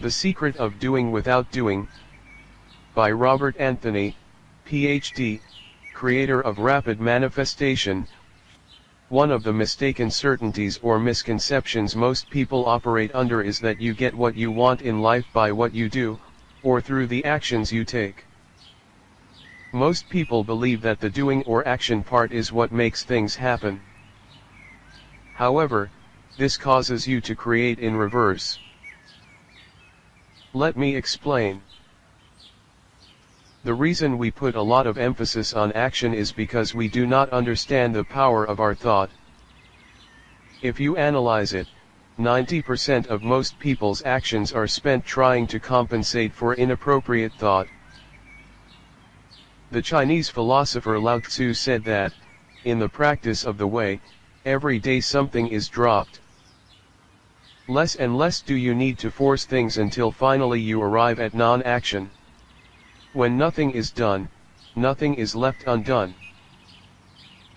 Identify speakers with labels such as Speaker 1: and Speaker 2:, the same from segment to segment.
Speaker 1: The Secret of Doing Without Doing, by Robert Anthony, Ph.D., creator of Rapid Manifestation. One of the mistaken certainties or misconceptions most people operate under is that you get what you want in life by what you do, or through the actions you take. Most people believe that the doing or action part is what makes things happen. However, this causes you to create in reverse. Let me explain. The reason we put a lot of emphasis on action is because we do not understand the power of our thought. If you analyze it, 90% of most people's actions are spent trying to compensate for inappropriate thought. The Chinese philosopher Lao-tsu said that, in the practice of the way, every day something is dropped. Less and less do you need to force things until finally you arrive at non-action. When nothing is done, nothing is left undone.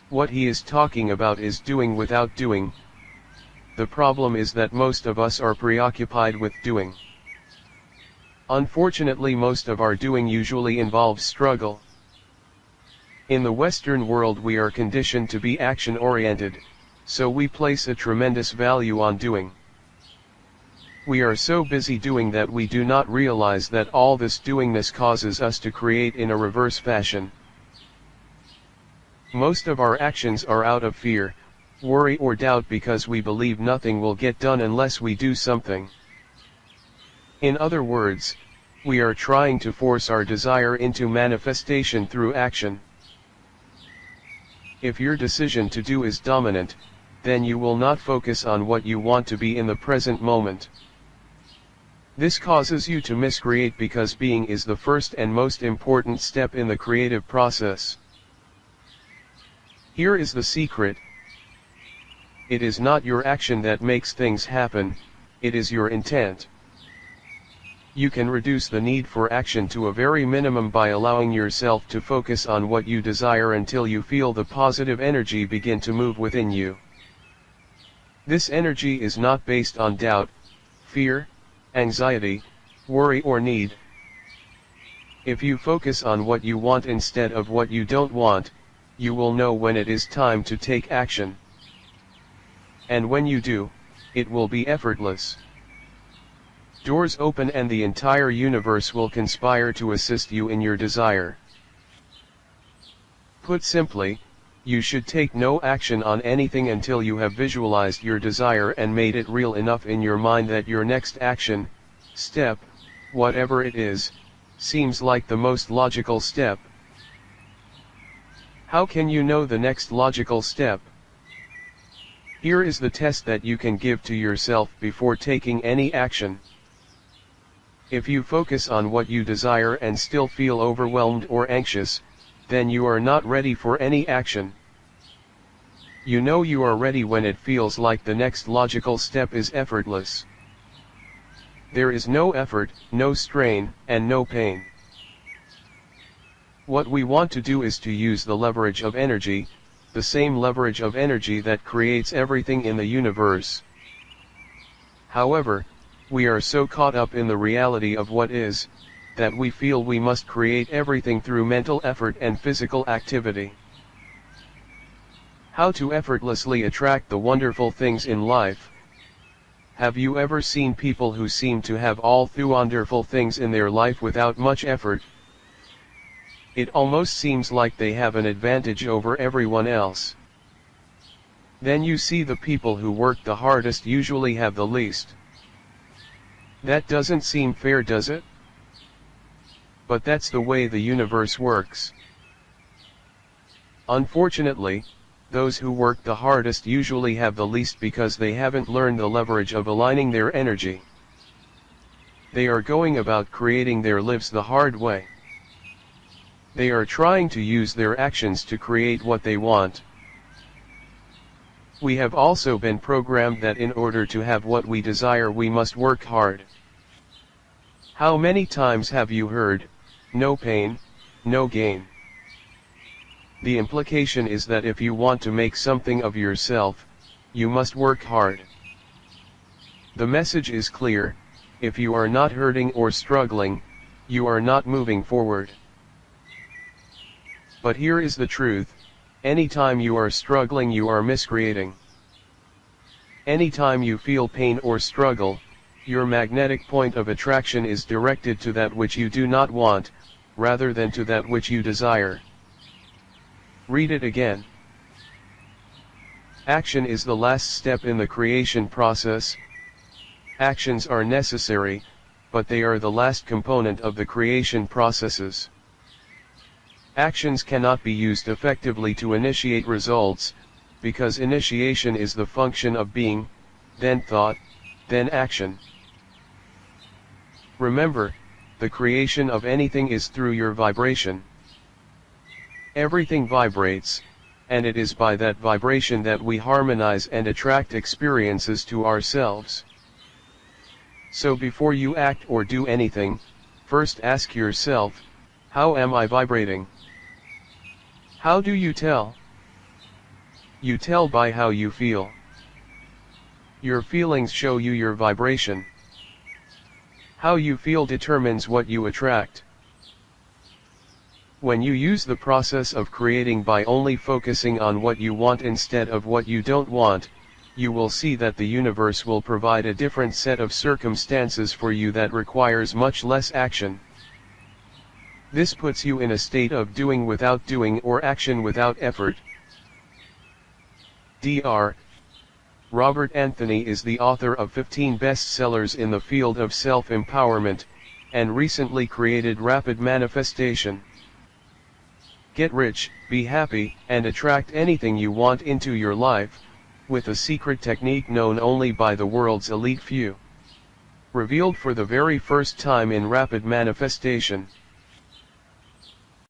Speaker 1: What he is talking about is doing without doing. The problem is that most of us are preoccupied with doing. Unfortunately, most of our doing usually involves struggle. In the Western world we are conditioned to be action-oriented, so we place a tremendous value on doing. We are so busy doing that we do not realize that all this doingness causes us to create in a reverse fashion. Most of our actions are out of fear, worry or doubt because we believe nothing will get done unless we do something. In other words, we are trying to force our desire into manifestation through action. If your decision to do is dominant, then you will not focus on what you want to be in the present moment. This causes you to miscreate because being is the first and most important step in the creative process. Here is the secret. It is not your action that makes things happen, it is your intent. You can reduce the need for action to a very minimum by allowing yourself to focus on what you desire until you feel the positive energy begin to move within you. This energy is not based on doubt, fear, anxiety, worry or need. If you focus on what you want instead of what you don't want, you will know when it is time to take action. And when you do, it will be effortless. Doors open and the entire universe will conspire to assist you in your desire. Put simply, you should take no action on anything until you have visualized your desire and made it real enough in your mind that your next action, step, whatever it is, seems like the most logical step. How can you know the next logical step? Here is the test that you can give to yourself before taking any action. If you focus on what you desire and still feel overwhelmed or anxious, then you are not ready for any action. You know you are ready when it feels like the next logical step is effortless. There is no effort, no strain, and no pain. What we want to do is to use the leverage of energy, the same leverage of energy that creates everything in the universe. However, we are so caught up in the reality of what is, that we feel we must create everything through mental effort and physical activity. How to effortlessly attract the wonderful things in life? Have you ever seen people who seem to have all the wonderful things in their life without much effort? It almost seems like they have an advantage over everyone else. Then you see the people who work the hardest usually have the least. That doesn't seem fair, does it? But that's the way the universe works. Unfortunately, those who work the hardest usually have the least because they haven't learned the leverage of aligning their energy. They are going about creating their lives the hard way. They are trying to use their actions to create what they want. We have also been programmed that in order to have what we desire we must work hard. How many times have you heard, no pain, no gain? The implication is that if you want to make something of yourself, you must work hard. The message is clear, if you are not hurting or struggling, you are not moving forward. But here is the truth: anytime you are struggling, you are miscreating. Anytime you feel pain or struggle, your magnetic point of attraction is directed to that which you do not want, rather than to that which you desire. Read it again. Action is the last step in the creation process. Actions are necessary, but they are the last component of the creation processes. Actions cannot be used effectively to initiate results, because initiation is the function of being, then thought, then action. Remember, the creation of anything is through your vibration. Everything vibrates, and it is by that vibration that we harmonize and attract experiences to ourselves. So before you act or do anything, first ask yourself, how am I vibrating? How do you tell? You tell by how you feel. Your feelings show you your vibration. How you feel determines what you attract. When you use the process of creating by only focusing on what you want instead of what you don't want, you will see that the universe will provide a different set of circumstances for you that requires much less action. This puts you in a state of doing without doing, or action without effort. Dr. Robert Anthony is the author of 15 bestsellers in the field of self-empowerment, and recently created Rapid Manifestation. Get rich, be happy, and attract anything you want into your life, with a secret technique known only by the world's elite few. Revealed for the very first time in Rapid Manifestation.